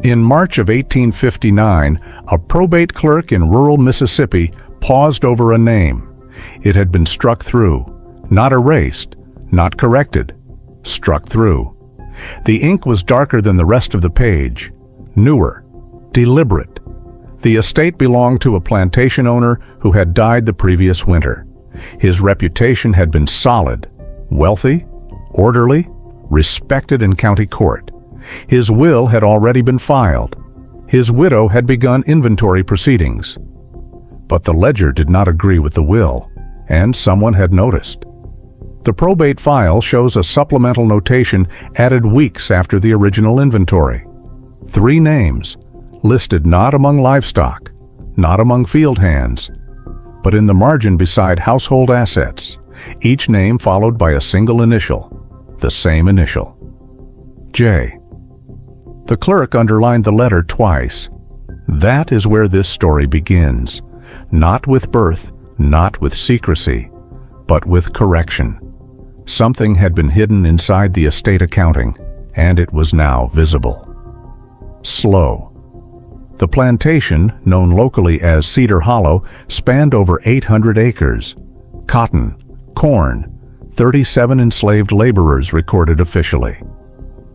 In March of 1859, a probate clerk in rural Mississippi paused over a name. It had been struck through, not erased, not corrected, struck through. The ink was darker than the rest of the page, newer, deliberate. The estate belonged to a plantation owner who had died the previous winter. His reputation had been solid, wealthy, orderly, respected in county court. His will had already been filed. His widow had begun inventory proceedings. But the ledger did not agree with the will, and someone had noticed. The probate file shows a supplemental notation added weeks after the original inventory. 3 names, listed not among livestock, not among field hands, but in the margin beside household assets, each name followed by a single initial, the same initial. J. The clerk underlined the letter twice. That is where this story begins, not with birth, not with secrecy, but with correction. Something had been hidden inside the estate accounting, and it was now visible. Slow. The plantation, known locally as Cedar Hollow, spanned over 800 acres. Cotton, corn, 37 enslaved laborers recorded officially.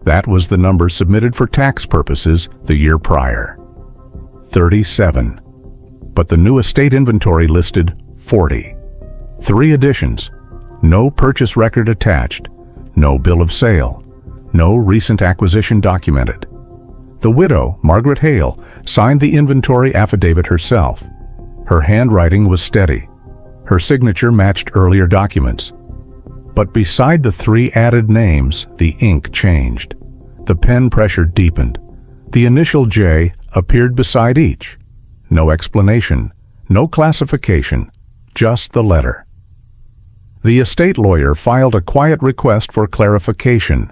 That was the number submitted for tax purposes the year prior. 37. But the new estate inventory listed 40. 3 additions. No purchase record attached. No bill of sale. No recent acquisition documented. The widow, Margaret Hale, signed the inventory affidavit herself. Her handwriting was steady. Her signature matched earlier documents. But beside the 3 added names, the ink changed. The pen pressure deepened. The initial J appeared beside each. No explanation, no classification, just the letter. The estate lawyer filed a quiet request for clarification.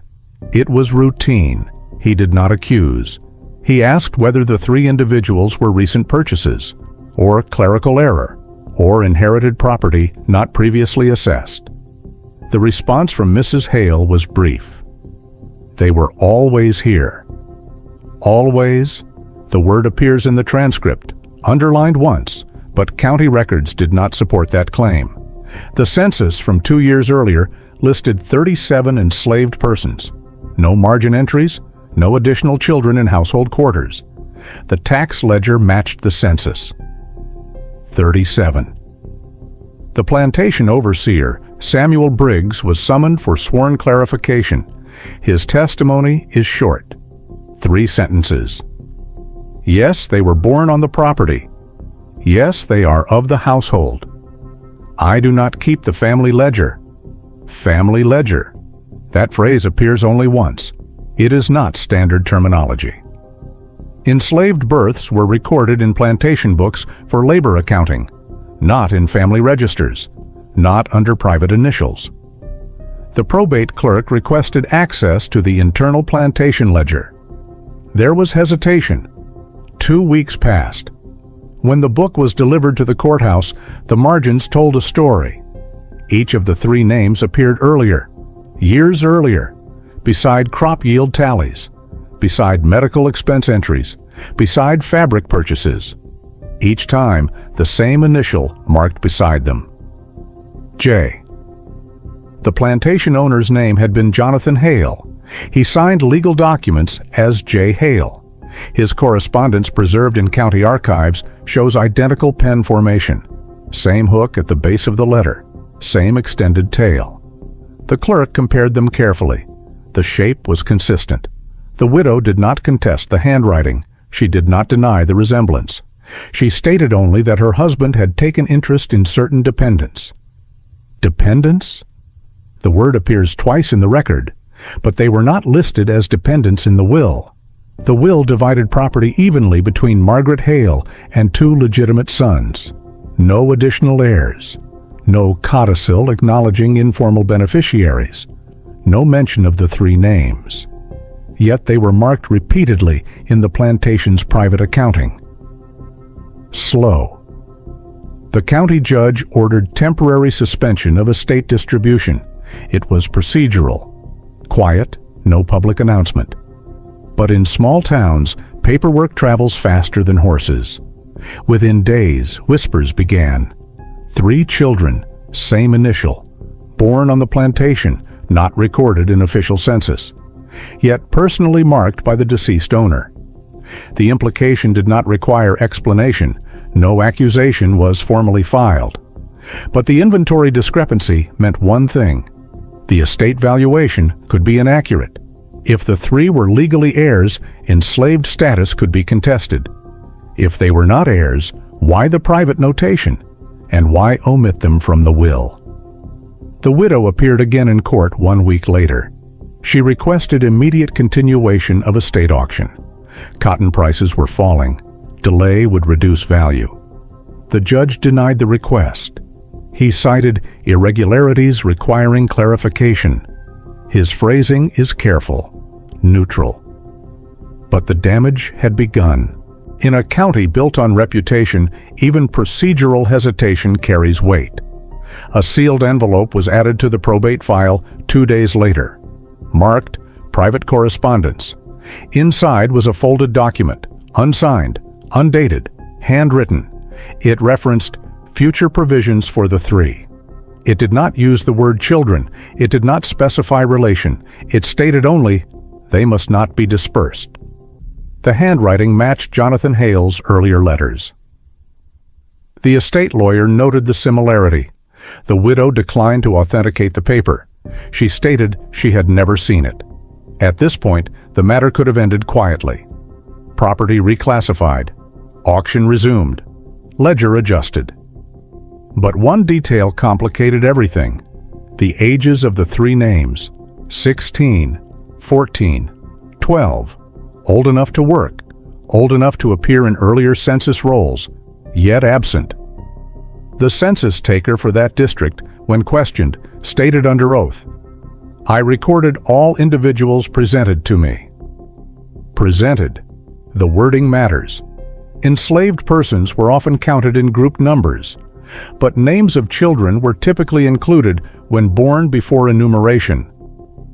It was routine. He did not accuse. He asked whether the 3 individuals were recent purchases, or clerical error, or inherited property not previously assessed. The response from Mrs. Hale was brief. They were always here. Always. The word appears in the transcript, underlined once, but county records did not support that claim. The census from 2 years earlier listed 37 enslaved persons. No margin entries, no additional children in household quarters. The tax ledger matched the census. 37. The plantation overseer, Samuel Briggs, was summoned for sworn clarification. His testimony is short. 3 sentences. Yes, they were born on the property. Yes, they are of the household. I do not keep the family ledger. Family ledger. That phrase appears only once. It is not standard terminology. Enslaved births were recorded in plantation books for labor accounting, not in family registers, not under private initials. The probate clerk requested access to the internal plantation ledger. There was hesitation. 2 weeks passed. When the book was delivered to the courthouse, the margins told a story. Each of the 3 names appeared earlier, years earlier, beside crop yield tallies, beside medical expense entries, beside fabric purchases. Each time, the same initial marked beside them. J. The plantation owner's name had been Jonathan Hale. He signed legal documents as J. Hale. His correspondence preserved in county archives shows identical pen formation. Same hook at the base of the letter, same extended tail. The clerk compared them carefully. The shape was consistent. The widow did not contest the handwriting. She did not deny the resemblance. She stated only that her husband had taken interest in certain dependents. Dependents? The word appears twice in the record, but they were not listed as dependents in the will. The will divided property evenly between Margaret Hale and 2 legitimate sons. No additional heirs. No codicil acknowledging informal beneficiaries. No mention of the 3 names. Yet they were marked repeatedly in the plantation's private accounting. Slow. The county judge ordered temporary suspension of estate distribution. It was procedural. Quiet, no public announcement. But in small towns, Paperwork travels faster than horses. Within days, whispers began. 3 children, same initial, born on the plantation, not recorded in official census, yet personally marked by the deceased owner. The implication did not require explanation. No accusation was formally filed. But the inventory discrepancy meant one thing: the estate valuation could be inaccurate. If the 3 were legally heirs, enslaved status could be contested. If they were not heirs, why the private notation? And why omit them from the will? The widow appeared again in court 1 week later. She requested immediate continuation of estate auction. Cotton prices were falling. Delay would reduce value. The judge denied the request. He cited irregularities requiring clarification. His phrasing is careful, neutral. But the damage had begun. In a county built on reputation, even procedural hesitation carries weight. A sealed envelope was added to the probate file 2 days later, marked Private Correspondence. Inside was a folded document, unsigned, undated, handwritten. It referenced future provisions for the 3. It did not use the word children. It did not specify relation. It stated only, they must not be dispersed. The handwriting matched Jonathan Hale's earlier letters. The estate lawyer noted the similarity. The widow declined to authenticate the paper. She stated she had never seen it. At this point, the matter could have ended quietly. Property reclassified. Auction resumed. Ledger adjusted. But one detail complicated everything: the ages of the 3 names: 16, 14, 12. Old enough to work, old enough to appear in earlier census rolls, yet absent. The census taker for that district, when questioned, stated under oath, "I recorded all individuals presented to me." Presented. The wording matters. Enslaved persons were often counted in group numbers, but names of children were typically included when born before enumeration.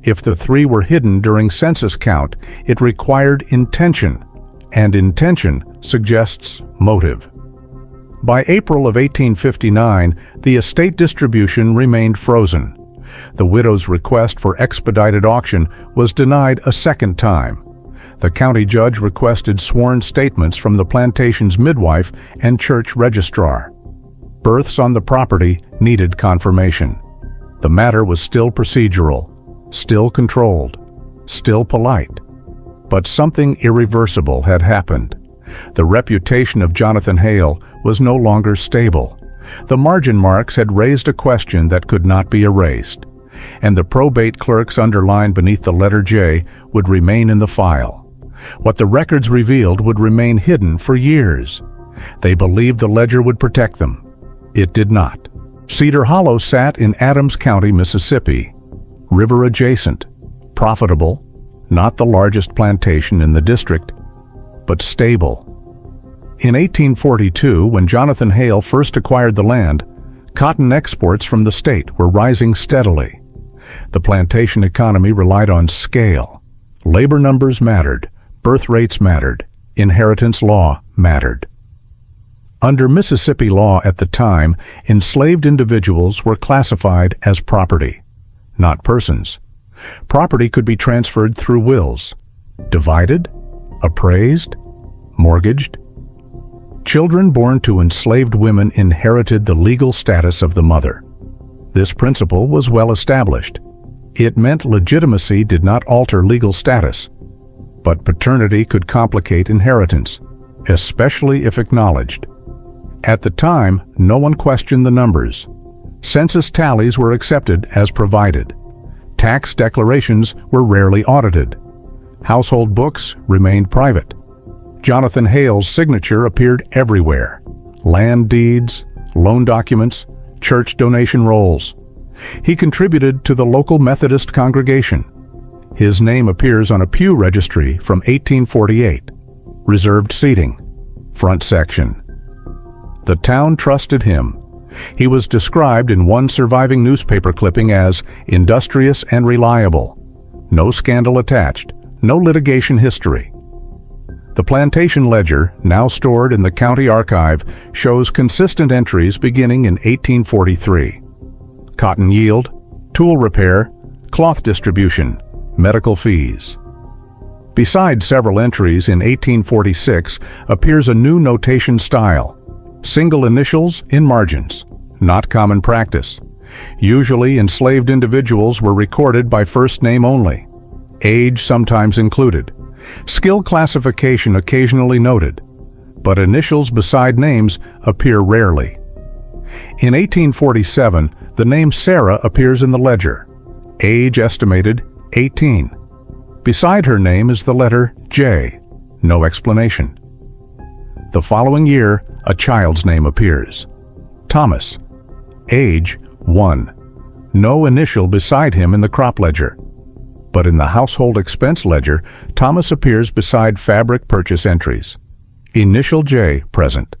If the 3 were hidden during census count, it required intention, and intention suggests motive. By April of 1859, the estate distribution remained frozen. The widow's request for expedited auction was denied a second time. The county judge requested sworn statements from the plantation's midwife and church registrar. Births on the property needed confirmation. The matter was still procedural, still controlled, still polite. But something irreversible had happened. The reputation of Jonathan Hale was no longer stable. The margin marks had raised a question that could not be erased, and the probate clerk's underline beneath the letter J would remain in the file. What the records revealed would remain hidden for years. They believed the ledger would protect them. It did not. Cedar Hollow sat in Adams County, Mississippi. River adjacent, profitable, not the largest plantation in the district, but stable. In 1842, when Jonathan Hale first acquired the land, cotton exports from the state were rising steadily. The plantation economy relied on scale. Labor numbers mattered, birth rates mattered, inheritance law mattered. Under Mississippi law at the time, enslaved individuals were classified as property, not persons. Property could be transferred through wills, divided, appraised, mortgaged. Children born to enslaved women inherited the legal status of the mother. This principle was well established. It meant legitimacy did not alter legal status, but paternity could complicate inheritance, especially if acknowledged. At the time, no one questioned the numbers. Census tallies were accepted as provided. Tax declarations were rarely audited. Household books remained private. Jonathan Hale's signature appeared everywhere: land deeds, loan documents, church donation rolls. He contributed to the local Methodist congregation. His name appears on a pew registry from 1848. Reserved seating, front section. The town trusted him. He was described in one surviving newspaper clipping as industrious and reliable. No scandal attached, no litigation history. The Plantation ledger, now stored in the county archive, shows consistent entries beginning in 1843. Cotton yield, tool repair, cloth distribution, medical fees. Beside several entries in 1846 appears a new notation style, single initials in margins, not common practice. Usually enslaved individuals were recorded by first name only, age sometimes included. Skill classification occasionally noted, but initials beside names appear rarely. In 1847, the name Sarah appears in the ledger. Age estimated 18. Beside her name is the letter J, no explanation. The following year, a child's name appears. Thomas. Age 1. No initial beside him in the crop ledger. But in the household expense ledger, Thomas appears beside fabric purchase entries. Initial J present.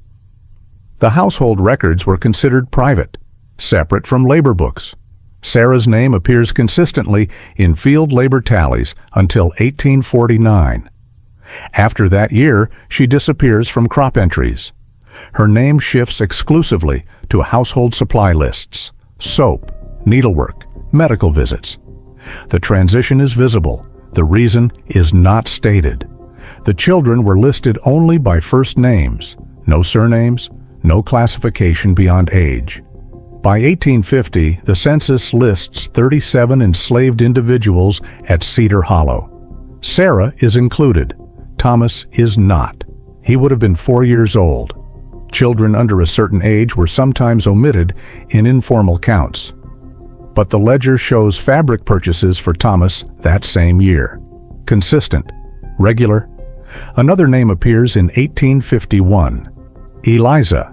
The household records were considered private, separate from labor books. Sarah's name appears consistently in field labor tallies until 1849. After that year, she disappears from crop entries. Her name shifts exclusively to household supply lists, soap, needlework, medical visits. The transition is visible. The reason is not stated. The children were listed only by first names, no surnames, no classification beyond age. By 1850, the census lists 37 enslaved individuals at Cedar Hollow. Sarah is included. Thomas is not. He would have been 4 years old. Children under a certain age were sometimes omitted in informal counts. But the ledger shows fabric purchases for Thomas that same year. Consistent. Regular. Another name appears in 1851. Eliza.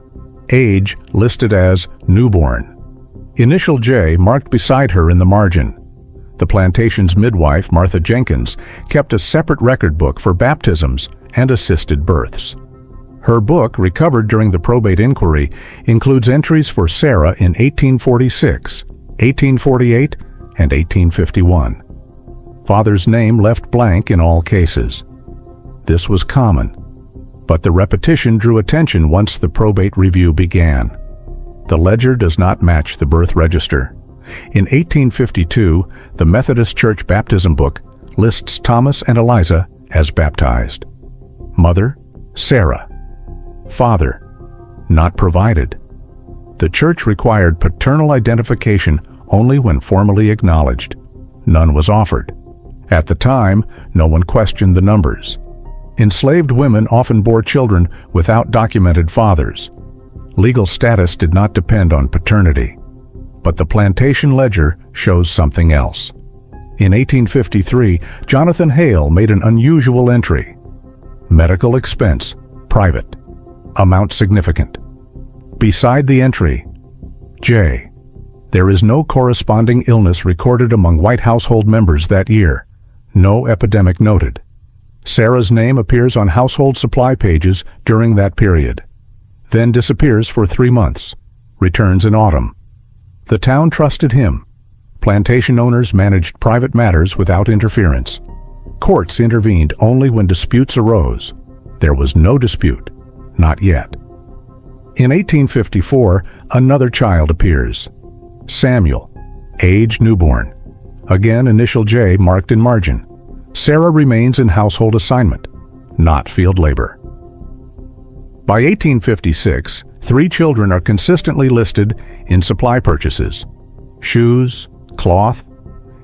Age listed as newborn. Initial J marked beside her in the margin. The plantation's midwife, Martha Jenkins, kept a separate record book for baptisms and assisted births. Her book, recovered during the probate inquiry, includes entries for Sarah in 1846, 1848, and 1851. Father's name left blank in all cases. This was common, but the repetition drew attention once the probate review began. The ledger does not match the birth register. In 1852, the Methodist Church baptism book lists Thomas and Eliza as baptized. Mother, Sarah. Father, not provided. The church required paternal identification only when formally acknowledged. None was offered. At the time, no one questioned the numbers. Enslaved women often bore children without documented fathers. Legal status did not depend on paternity. But the plantation ledger shows something else. In 1853, Jonathan Hale made an unusual entry. Medical expense, private. Amount significant. Beside the entry, J. There is no corresponding illness recorded among white household members that year. No epidemic noted. Sarah's name appears on household supply pages during that period, then disappears for 3 months, returns in autumn. The town trusted him. Plantation owners managed private matters without interference. Courts intervened only when disputes arose. There was no dispute, not yet. In 1854, another child appears. Samuel, age newborn. Again, initial J marked in margin. Sarah remains in household assignment, not field labor. By 1856, 3 children are consistently listed in supply purchases: shoes, cloth,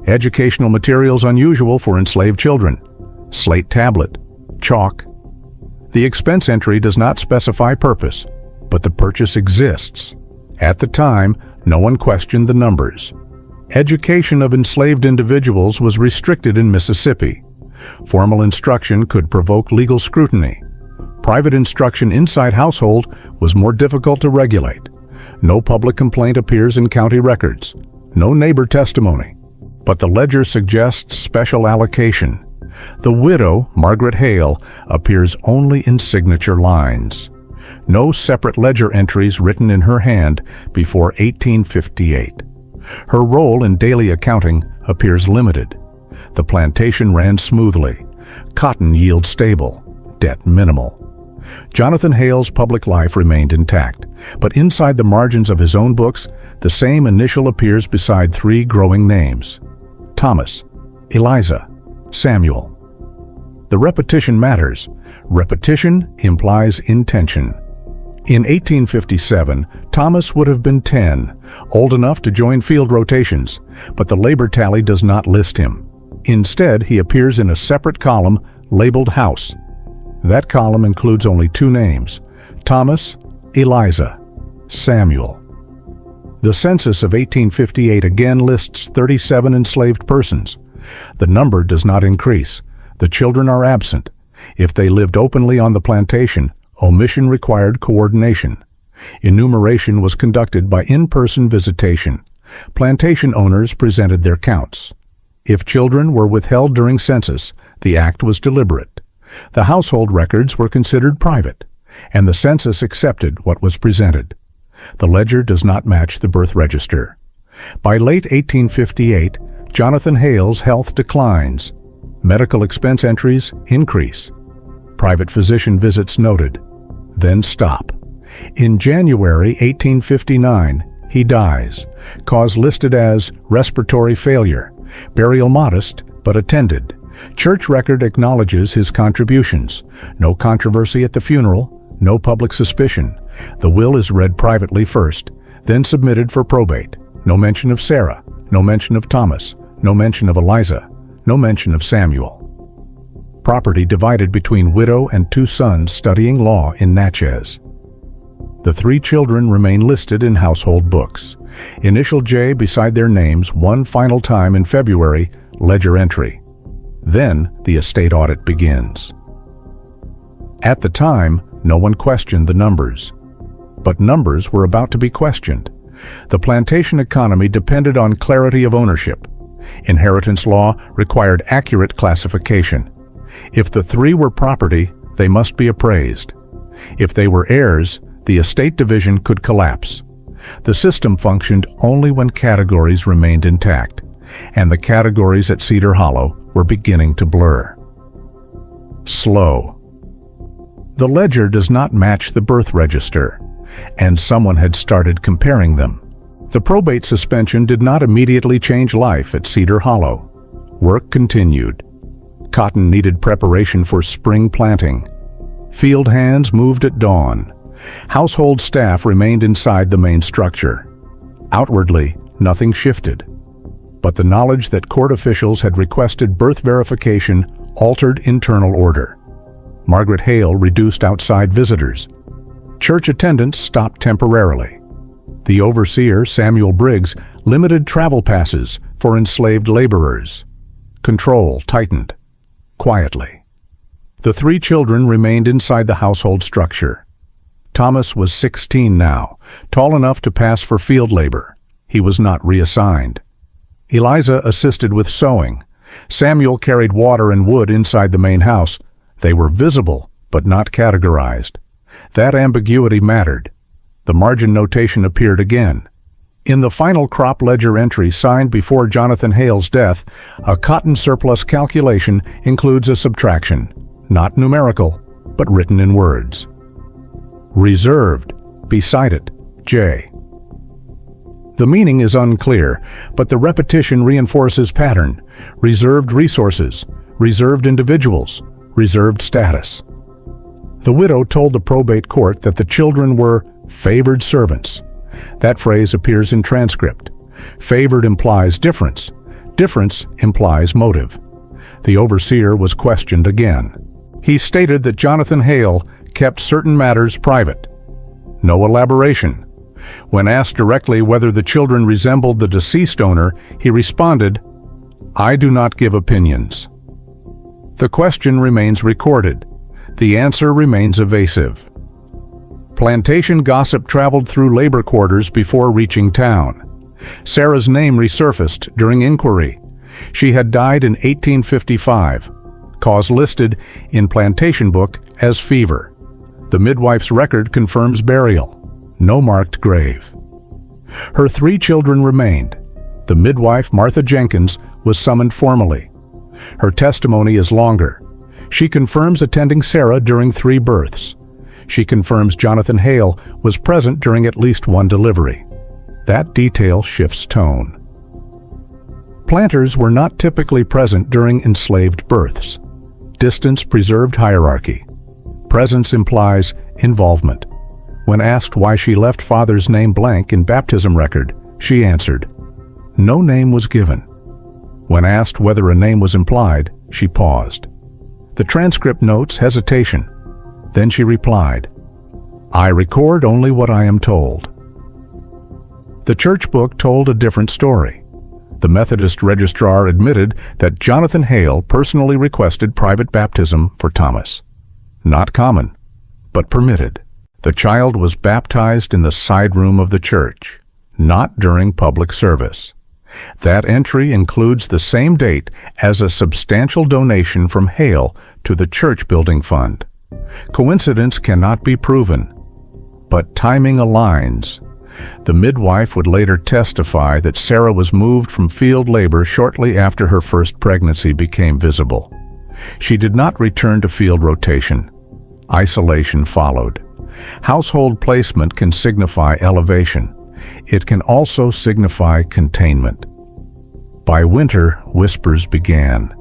educational materials unusual for enslaved children, slate tablet, chalk. The expense entry does not specify purpose, but the purchase exists. At the time, no one questioned the numbers. Education of enslaved individuals was restricted in Mississippi. Formal instruction could provoke legal scrutiny. Private instruction inside household was more difficult to regulate. No public complaint appears in county records. No neighbor testimony. But the ledger suggests special allocation. The widow, Margaret Hale, appears only in signature lines. No separate ledger entries written in her hand before 1858. Her role in daily accounting appears limited. The plantation ran smoothly. Cotton yield stable. debt minimal. Jonathan Hale's public life remained intact, but inside the margins of his own books, the same initial appears beside three growing names: Thomas, Eliza, Samuel. The repetition matters. Repetition implies intention. In 1857, Thomas would have been 10, old enough to join field rotations, but the labor tally does not list him. Instead, he appears in a separate column labeled House. That column includes only two names: Thomas, Eliza, Samuel. The census of 1858 again lists 37 enslaved persons. The number does not increase. The children are absent. If they lived openly on the plantation, omission required coordination. Enumeration was conducted by in-person visitation. Plantation owners presented their counts. If children were withheld during census, the act was deliberate. The household records were considered private, and the census accepted what was presented. The ledger does not match the birth register. By late 1858, Jonathan Hale's health declines. Medical expense entries increase. Private physician visits noted, then stop. In January 1859, he dies. Cause listed as respiratory failure. Burial modest, but attended. Church record acknowledges his contributions. No controversy at the funeral, no public suspicion. The will is read privately first, then submitted for probate. No mention of Sarah, no mention of Thomas, no mention of Eliza, no mention of Samuel. Property divided between widow and two sons studying law in Natchez. The three children remain listed in household books. Initial J beside their names one final time in February, ledger entry. Then the estate audit begins. At the time, no one questioned the numbers. But numbers were about to be questioned. The plantation economy depended on clarity of ownership. Inheritance law required accurate classification. If the three were property, they must be appraised. If they were heirs, the estate division could collapse. The system functioned only when categories remained intact, and the categories at Cedar Hollow were beginning to blur. Slow. The ledger does not match the birth register, and someone had started comparing them. The probate suspension did not immediately change life at Cedar Hollow. Work continued. Cotton needed preparation for spring planting. Field hands moved at dawn. Household staff remained inside the main structure. Outwardly, nothing shifted. But the knowledge that court officials had requested birth verification altered internal order. Margaret Hale reduced outside visitors. Church attendance stopped temporarily. The overseer, Samuel Briggs, limited travel passes for enslaved laborers. Control tightened. Quietly. The three children remained inside the household structure. Thomas was 16 now, tall enough to pass for field labor. He was not reassigned. Eliza assisted with sewing. Samuel carried water and wood inside the main house. They were visible, but not categorized. That ambiguity mattered. The margin notation appeared again. In the final crop ledger entry signed before Jonathan Hale's death, a cotton surplus calculation includes a subtraction, not numerical, but written in words. Reserved, beside it, J. The meaning is unclear, but the repetition reinforces pattern: reserved resources, reserved individuals, reserved status. The widow told the probate court that the children were favored servants. That phrase appears in transcript. Favored implies difference. Difference implies motive. The overseer was questioned again. He stated that Jonathan Hale kept certain matters private. No elaboration. When asked directly whether the children resembled the deceased owner, he responded, "I do not give opinions." The question remains recorded. The answer remains evasive. Plantation gossip traveled through labor quarters before reaching town. Sarah's name resurfaced during inquiry. She had died in 1855. Cause listed in plantation book as fever. The midwife's record confirms burial. No marked grave. Her three children remained. The midwife, Martha Jenkins, was summoned formally. Her testimony is longer. She confirms attending Sarah during 3 births. She confirms Jonathan Hale was present during at least 1 delivery. That detail shifts tone. Planters were not typically present during enslaved births. Distance preserved hierarchy. Presence implies involvement. When asked why she left father's name blank in baptism record, she answered, "No name was given." When asked whether a name was implied, she paused. The transcript notes hesitation. Then she replied, "I record only what I am told." The church book told a different story. The Methodist registrar admitted that Jonathan Hale personally requested private baptism for Thomas. Not common, but permitted. The child was baptized in the side room of the church, not during public service. That entry includes the same date as a substantial donation from Hale to the church building fund. Coincidence cannot be proven, but timing aligns. The midwife would later testify that Sarah was moved from field labor shortly after her first pregnancy became visible. She did not return to field rotation. Isolation followed. Household placement can signify elevation. It can also signify containment. By winter, whispers began.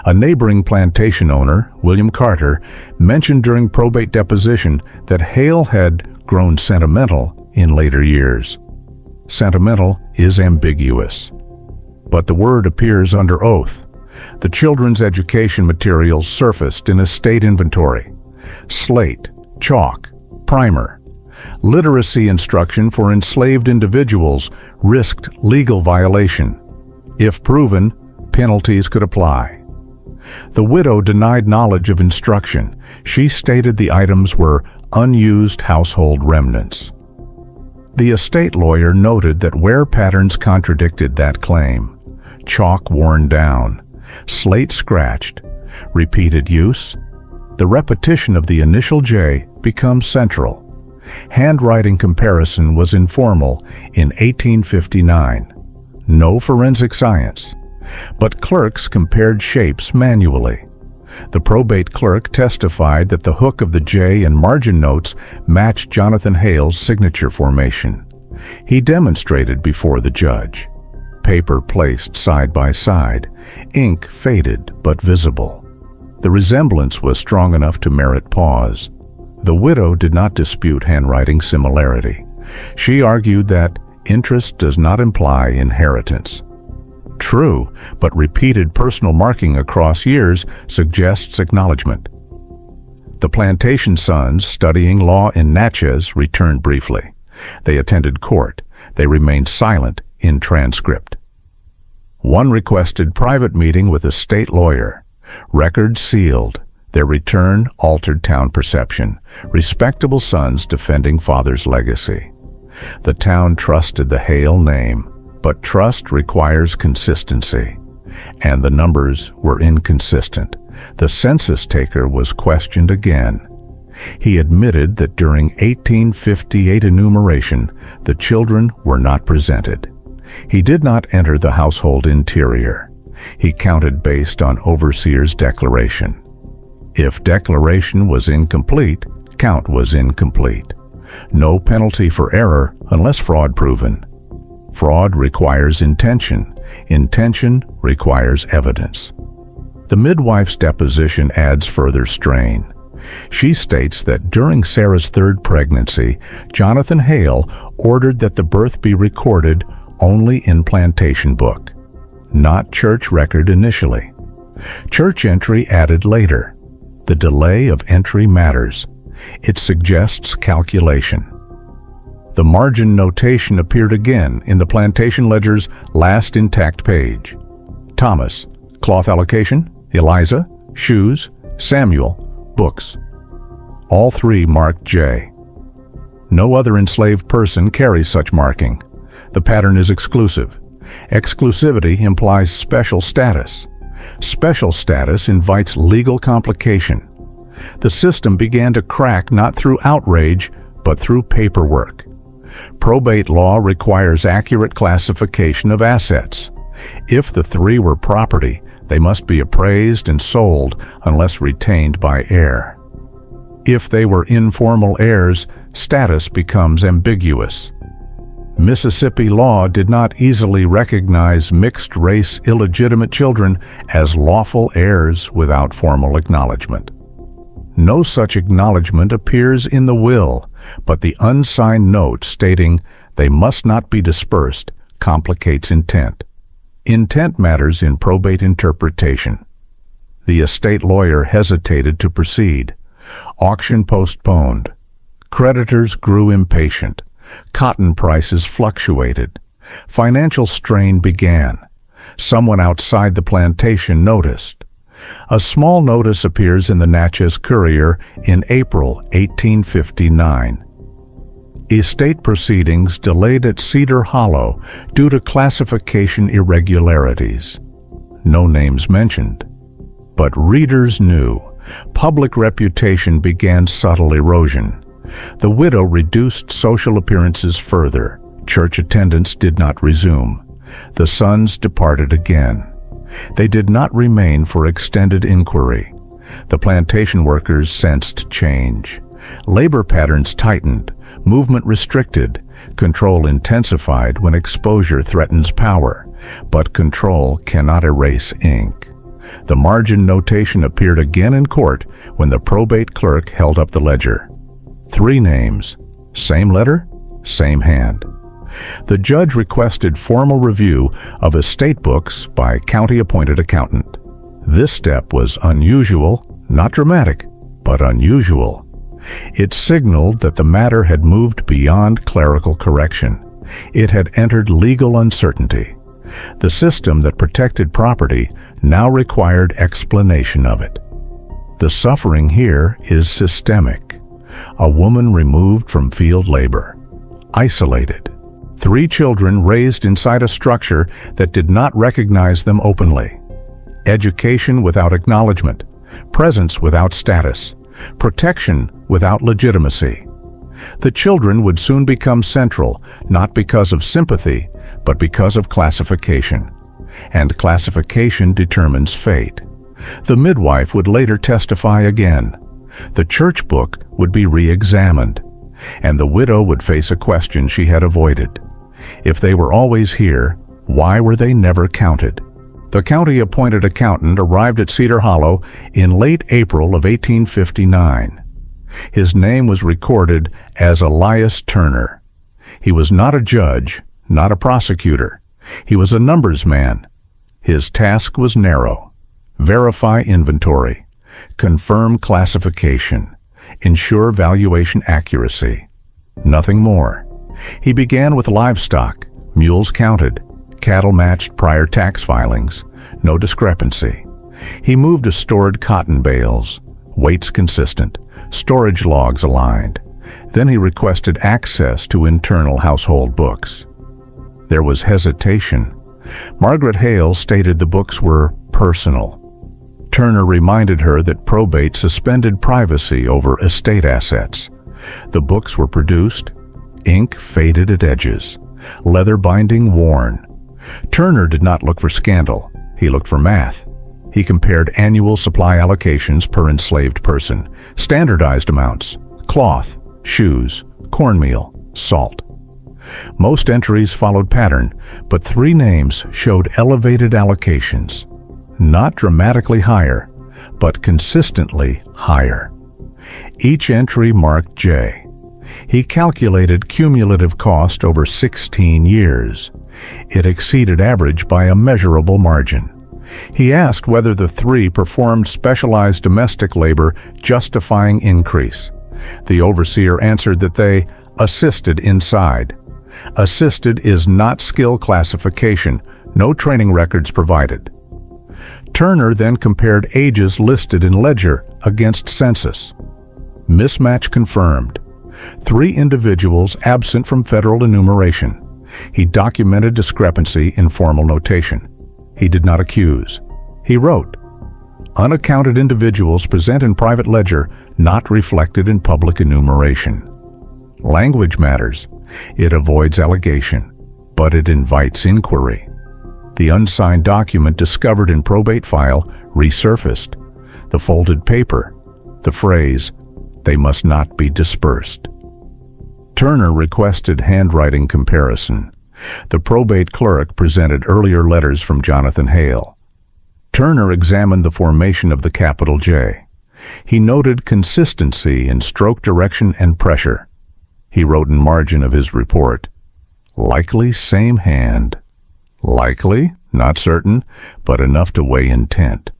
A neighboring plantation owner, William Carter, mentioned during probate deposition that Hale had grown sentimental in later years. Sentimental is ambiguous, but the word appears under oath. The children's education materials surfaced in a state inventory. Slate, chalk, primer. Literacy instruction for enslaved individuals risked legal violation. If proven, penalties could apply. The widow denied knowledge of instruction. She stated the items were unused household remnants. The estate lawyer noted that wear patterns contradicted that claim. Chalk worn down, slate scratched, repeated use. The repetition of the initial J becomes central. Handwriting comparison was informal in 1859. No forensic science, but clerks compared shapes manually. The probate clerk testified that the hook of the J and margin notes matched Jonathan Hale's signature formation. He demonstrated before the judge. Paper placed side by side, ink faded but visible. The resemblance was strong enough to merit pause. The widow did not dispute handwriting similarity. She argued that interest does not imply inheritance. True, but repeated personal marking across years suggests acknowledgement. The plantation sons studying law in Natchez returned briefly. They attended court. They remained silent in transcript. One requested private meeting with a state lawyer. Records sealed. Their return altered town perception. Respectable sons defending father's legacy. The town trusted the Hale name, but trust requires consistency. And the numbers were inconsistent. The census taker was questioned again. He admitted that during 1858 enumeration, the children were not presented. He did not enter the household interior. He counted based on overseer's declaration. If declaration was incomplete, count was incomplete. No penalty for error unless fraud proven. Fraud requires intention. Intention requires evidence. The midwife's deposition adds further strain. She states that during Sarah's 3rd pregnancy, Jonathan Hale ordered that the birth be recorded only in plantation book, not church record initially. Church entry added later. The delay of entry matters. It suggests calculation. The margin notation appeared again in the plantation ledger's last intact page. Thomas, cloth allocation, Eliza, shoes, Samuel, books. All 3 marked J. No other enslaved person carries such marking. The pattern is exclusive. Exclusivity implies special status. Special status invites legal complication. The system began to crack not through outrage, but through paperwork. Probate law requires accurate classification of assets. If the 3 were property, They must be appraised and sold unless retained by heir. If they were informal heirs, status becomes ambiguous. Mississippi law did not easily recognize mixed-race illegitimate children as lawful heirs without formal acknowledgement. No such acknowledgement appears in the will, but the unsigned note stating they must not be dispersed complicates intent. Intent matters in probate interpretation. The estate lawyer hesitated to proceed. Auction postponed. Creditors grew impatient. Cotton prices fluctuated. Financial strain began. Someone outside the plantation noticed. A small notice appears in the Natchez Courier in April 1859. Estate proceedings delayed at Cedar Hollow due to classification irregularities. No names mentioned. But readers knew. Public reputation began subtle erosion. The widow reduced social appearances further. Church attendance did not resume. The sons departed again. They did not remain for extended inquiry. The plantation workers sensed change. Labor patterns tightened, movement restricted, control intensified when exposure threatens power, but control cannot erase ink. The margin notation appeared again in court when the probate clerk held up the ledger. 3 names, same letter, same hand. The judge requested formal review of estate books by county-appointed accountant. This step was unusual, not dramatic, but unusual. It signaled that the matter had moved beyond clerical correction. It had entered legal uncertainty. The system that protected property now required explanation of it. The suffering here is systemic. A woman removed from field labor, isolated. 3 children raised inside a structure that did not recognize them openly. Education without acknowledgement, presence without status, protection without legitimacy. The children would soon become central, not because of sympathy, but because of classification. And classification determines fate. The midwife would later testify again. The church book would be re-examined, and the widow would face a question she had avoided. If they were always here, why were they never counted? The county-appointed accountant arrived at Cedar Hollow in late April of 1859. His name was recorded as Elias Turner. He was not a judge, not a prosecutor. He was a numbers man. His task was narrow: verify inventory, confirm classification, ensure valuation accuracy. Nothing more. He began with livestock, mules counted, cattle matched prior tax filings, no discrepancy. He moved to stored cotton bales, weights consistent, storage logs aligned. Then he requested access to internal household books. There was hesitation. Margaret Hale stated the books were personal. Turner reminded her that probate suspended privacy over estate assets. The books were produced, ink faded at edges, leather binding worn. Turner did not look for scandal. He looked for math. He compared annual supply allocations per enslaved person, standardized amounts, cloth, shoes, cornmeal, salt. Most entries followed pattern, but 3 names showed elevated allocations. Not dramatically higher, but consistently higher. Each entry marked J. He calculated cumulative cost over 16 years. It exceeded average by a measurable margin. He asked whether the 3 performed specialized domestic labor justifying increase. The overseer answered that they assisted inside. Assisted is not skill classification, no training records provided. Turner then compared ages listed in ledger against census. Mismatch confirmed. 3 individuals absent from federal enumeration. He documented discrepancy in formal notation. He did not accuse. He wrote, "Unaccounted individuals present in private ledger not reflected in public enumeration." Language matters. It avoids allegation, but it invites inquiry. The unsigned document discovered in probate file resurfaced. The folded paper, the phrase, "They must not be dispersed." Turner requested handwriting comparison. The probate clerk presented earlier letters from Jonathan Hale. Turner examined the formation of the capital J. He noted consistency in stroke direction and pressure. He wrote in margin of his report, "Likely same hand." Likely, not certain, but enough to weigh intent.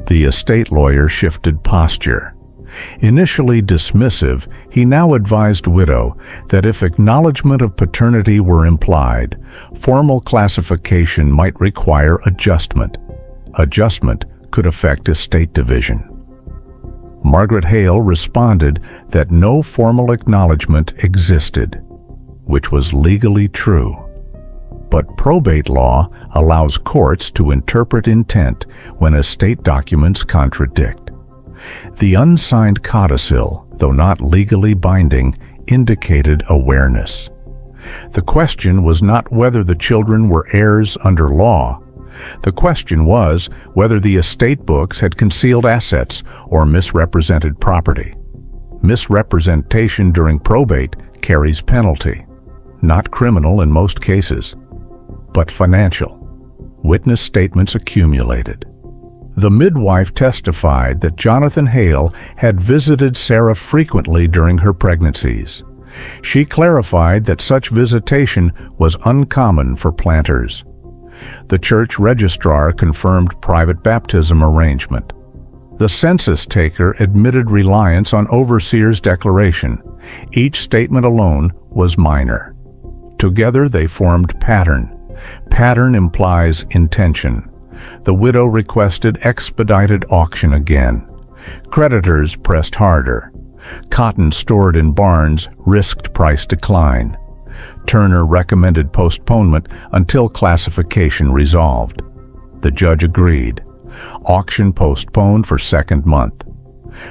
The estate lawyer shifted posture. Initially dismissive, he now advised widow that if acknowledgement of paternity were implied, formal classification might require adjustment. Adjustment could affect estate division. Margaret Hale responded that no formal acknowledgement existed, which was legally true. But probate law allows courts to interpret intent when estate documents contradict. The unsigned codicil, though not legally binding, indicated awareness. The question was not whether the children were heirs under law. The question was whether the estate books had concealed assets or misrepresented property. Misrepresentation during probate carries penalty, not criminal in most cases, but financial. Witness statements accumulated. The midwife testified that Jonathan Hale had visited Sarah frequently during her pregnancies. She clarified that such visitation was uncommon for planters. The church registrar confirmed private baptism arrangement. The census taker admitted reliance on overseer's declaration. Each statement alone was minor. Together they formed pattern. Pattern implies intention. The widow requested expedited auction again. Creditors pressed harder. Cotton stored in barns risked price decline. Turner recommended postponement until classification resolved. The judge agreed. Auction postponed for second month.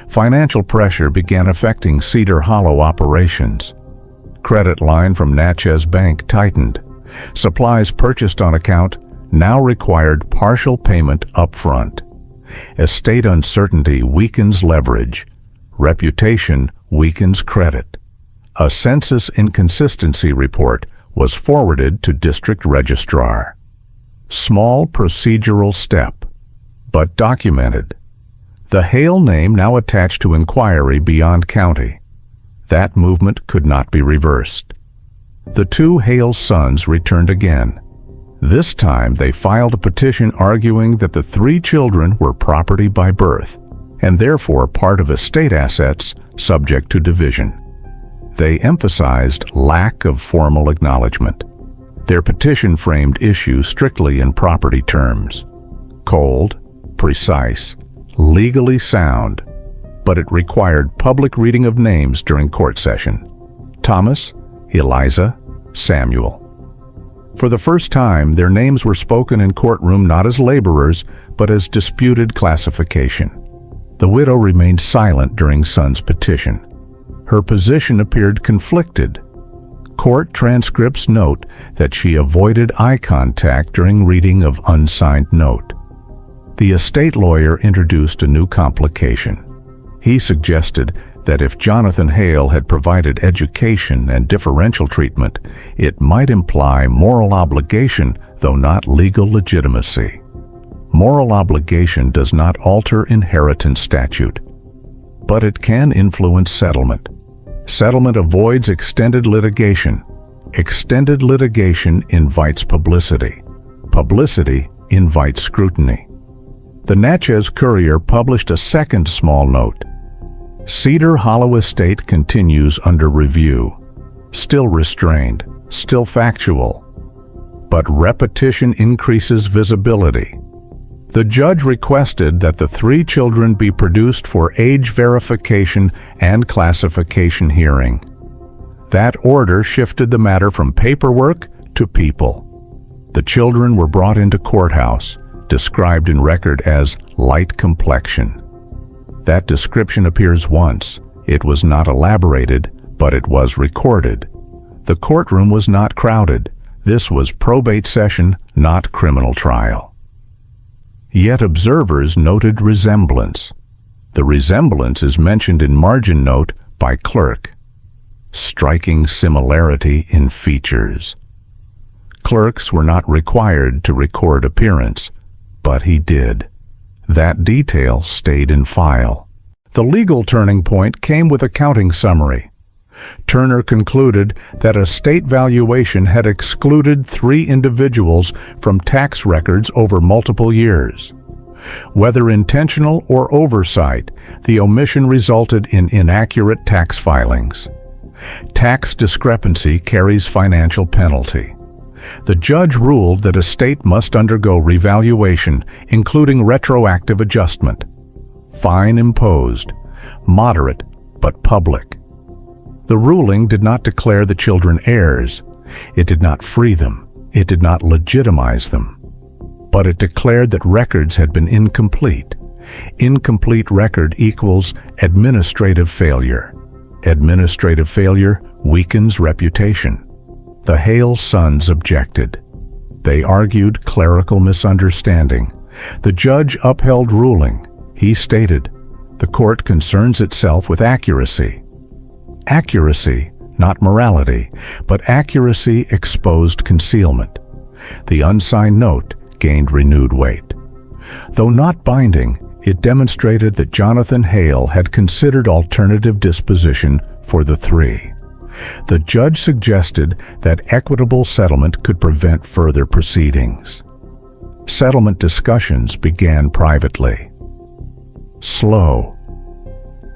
Financial pressure began affecting Cedar Hollow operations. Credit line from Natchez Bank tightened. Supplies purchased on account now required partial payment up front. Estate uncertainty weakens leverage. Reputation weakens credit. A census inconsistency report was forwarded to district registrar. Small procedural step, but documented. The Hale name now attached to inquiry beyond county. That movement could not be reversed. The two Hale sons returned again. This time they filed a petition arguing that the three children were property by birth, and therefore part of estate assets subject to division. They emphasized lack of formal acknowledgement. Their petition framed issue strictly in property terms. Cold, precise, legally sound, but it required public reading of names during court session. Thomas, Eliza, Samuel. For the first time, their names were spoken in courtroom not as laborers, but as disputed classification. The widow remained silent during son's petition. Her position appeared conflicted. Court transcripts note that she avoided eye contact during reading of unsigned note. The estate lawyer introduced a new complication. He suggested that if Jonathan Hale had provided education and differential treatment, it might imply moral obligation, though not legal legitimacy. Moral obligation does not alter inheritance statute, but it can influence settlement. Settlement avoids extended litigation. Extended litigation invites publicity. Publicity invites scrutiny. The Natchez Courier published a second small note. Cedar Hollow Estate continues under review. Still restrained, still factual, but repetition increases visibility. The judge requested that the three children be produced for age verification and classification hearing. That order shifted the matter from paperwork to people. The children were brought into courthouse, described in record as light complexion. That description appears once. It was not elaborated, but it was recorded. The courtroom was not crowded. This was probate session, not criminal trial. Yet observers noted resemblance. The resemblance is mentioned in margin note by clerk. Striking similarity in features. Clerks were not required to record appearance, but he did. That detail stayed in file. The legal turning point came with accounting summary. Turner concluded that a state valuation had excluded 3 individuals from tax records over multiple years. Whether intentional or oversight, the omission resulted in inaccurate tax filings. Tax discrepancy carries financial penalty. The judge ruled that a state must undergo revaluation, including retroactive adjustment. Fine imposed, moderate but public. The ruling did not declare the children heirs. It did not free them. It did not legitimize them. But it declared that records had been incomplete. Incomplete record equals administrative failure. Administrative failure weakens reputation. The Hale sons objected. They argued clerical misunderstanding. The judge upheld ruling. He stated, "The court concerns itself with accuracy." Accuracy, not morality, but accuracy exposed concealment. The unsigned note gained renewed weight. Though not binding, it demonstrated that Jonathan Hale had considered alternative disposition for the 3. The judge suggested that equitable settlement could prevent further proceedings. Settlement discussions began privately. Slow.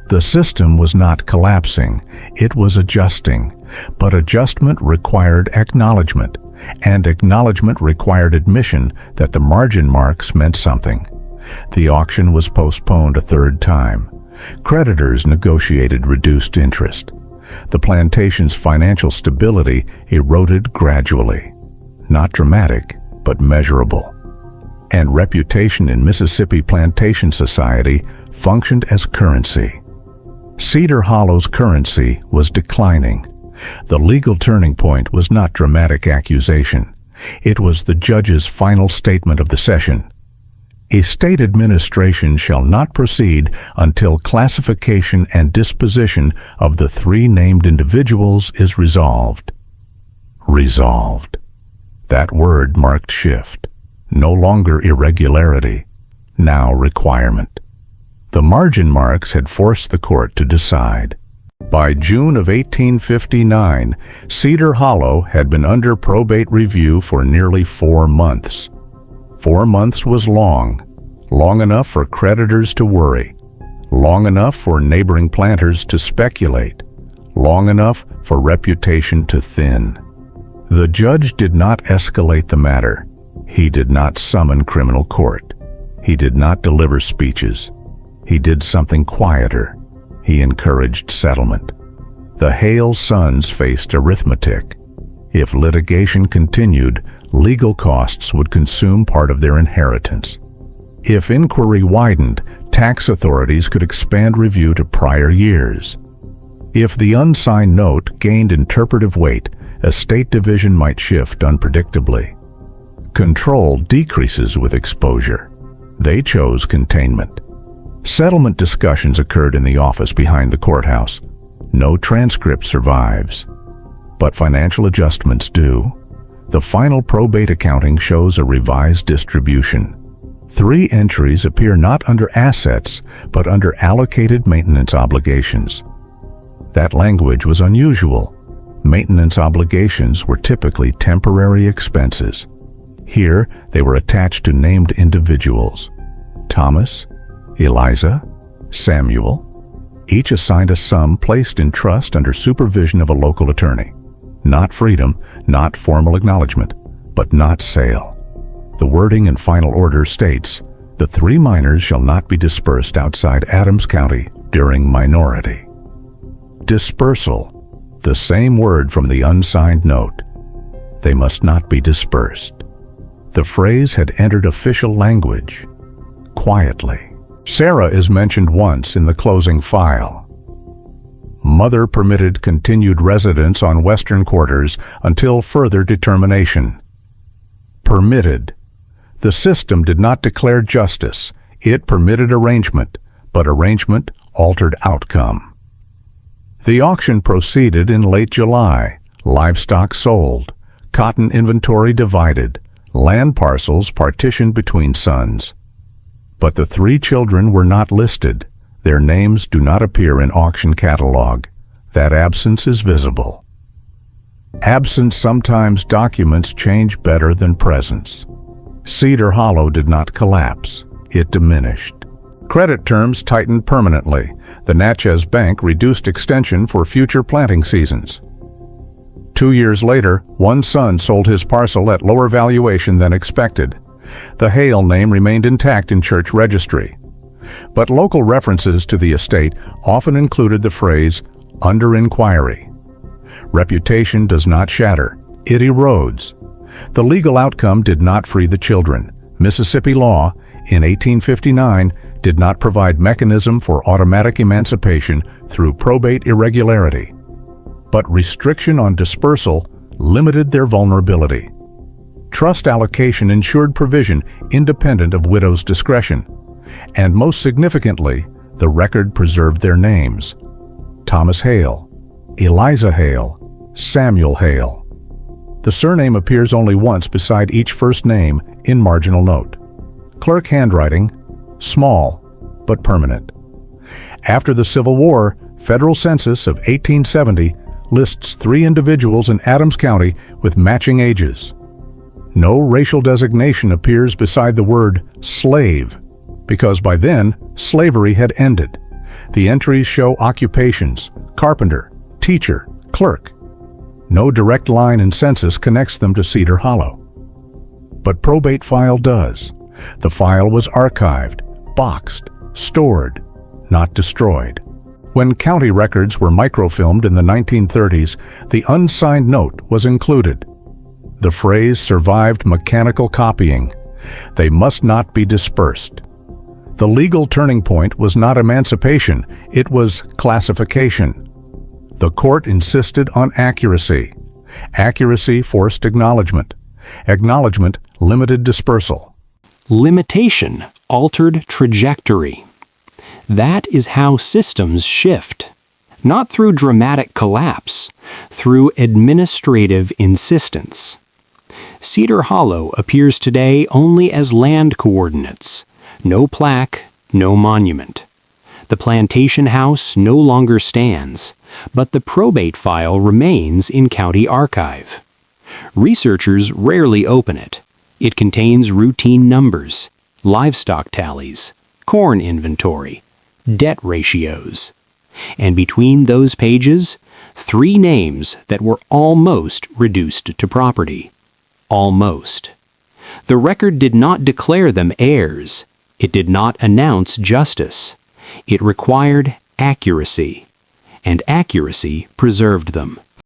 The system was not collapsing, it was adjusting, but adjustment required acknowledgement, and acknowledgement required admission that the margin marks meant something. The auction was postponed a 3rd time. Creditors negotiated reduced interest. The plantation's financial stability eroded gradually. Not dramatic, but measurable. And reputation in Mississippi plantation society functioned as currency. Cedar Hollow's currency was declining. The legal turning point was not dramatic accusation. It was the judge's final statement of the session. A state administration shall not proceed until classification and disposition of the 3 named individuals is resolved. Resolved. That word marked shift. No longer irregularity, now requirement. The margin marks had forced the court to decide. By June of 1859, Cedar Hollow had been under probate review for nearly 4 months. 4 months was long enough for creditors to worry, long enough for neighboring planters to speculate, long enough for reputation to thin. The judge did not escalate the matter. He did not summon criminal court. He did not deliver speeches. He did something quieter. He encouraged settlement. The Hale sons faced arithmetic. If litigation continued, legal costs would consume part of their inheritance. If inquiry widened, tax authorities could expand review to prior years. If the unsigned note gained interpretive weight, a state division might shift unpredictably. Control decreases with exposure. They chose containment. Settlement discussions occurred in the office behind the courthouse. No transcript survives. But financial adjustments do. The final probate accounting shows a revised distribution. 3 entries appear not under assets, but under allocated maintenance obligations. That language was unusual. Maintenance obligations were typically temporary expenses. Here, they were attached to named individuals. Thomas, Eliza, Samuel, each assigned a sum placed in trust under supervision of a local attorney. Not freedom, not formal acknowledgement, but not sale. The wording in final order states, "The 3 minors shall not be dispersed outside Adams County during minority." Dispersal, the same word from the unsigned note. They must not be dispersed. The phrase had entered official language. Quietly. Sarah is mentioned once in the closing file. Mother permitted continued residence on western quarters until further determination. Permitted. The system did not declare justice. It permitted arrangement, but arrangement altered outcome. The auction proceeded in late July. Livestock sold. Cotton inventory divided. Land parcels partitioned between sons. But the 3 children were not listed. Their names do not appear in auction catalog. That absence is visible. Absence sometimes documents change better than presence. Cedar Hollow did not collapse. It diminished. Credit terms tightened permanently. The Natchez Bank reduced extension for future planting seasons. 2 years later, one son sold his parcel at lower valuation than expected. The Hale name remained intact in church registry. But local references to the estate often included the phrase, "under inquiry." Reputation does not shatter. It erodes. The legal outcome did not free the children. Mississippi law, in 1859, did not provide mechanism for automatic emancipation through probate irregularity. But restriction on dispersal limited their vulnerability. Trust allocation ensured provision independent of widows' discretion. And most significantly, the record preserved their names: Thomas Hale, Eliza Hale, Samuel Hale. The surname appears only once beside each first name in marginal note. Clerk handwriting, small but permanent. After the Civil War, federal census of 1870 lists 3 individuals in Adams County with matching ages. No racial designation appears beside the word slave, because by then, slavery had ended. The entries show occupations: carpenter, teacher, clerk. No direct line in census connects them to Cedar Hollow. But probate file does. The file was archived, boxed, stored, not destroyed. When county records were microfilmed in the 1930s, the unsigned note was included. The phrase survived mechanical copying. They must not be dispersed. The legal turning point was not emancipation, it was classification. The court insisted on accuracy. Accuracy forced acknowledgement. Acknowledgement limited dispersal. Limitation altered trajectory. That is how systems shift. Not through dramatic collapse, through administrative insistence. Cedar Hollow appears today only as land coordinates. No plaque, no monument. The Plantation house no longer stands, but the probate file remains in county archive. Researchers rarely open it. It contains routine numbers, livestock tallies, corn inventory, debt ratios. And between those pages, 3 names that were almost reduced to property. Almost. The record did not declare them heirs. It did not announce justice. It required accuracy, and accuracy preserved them.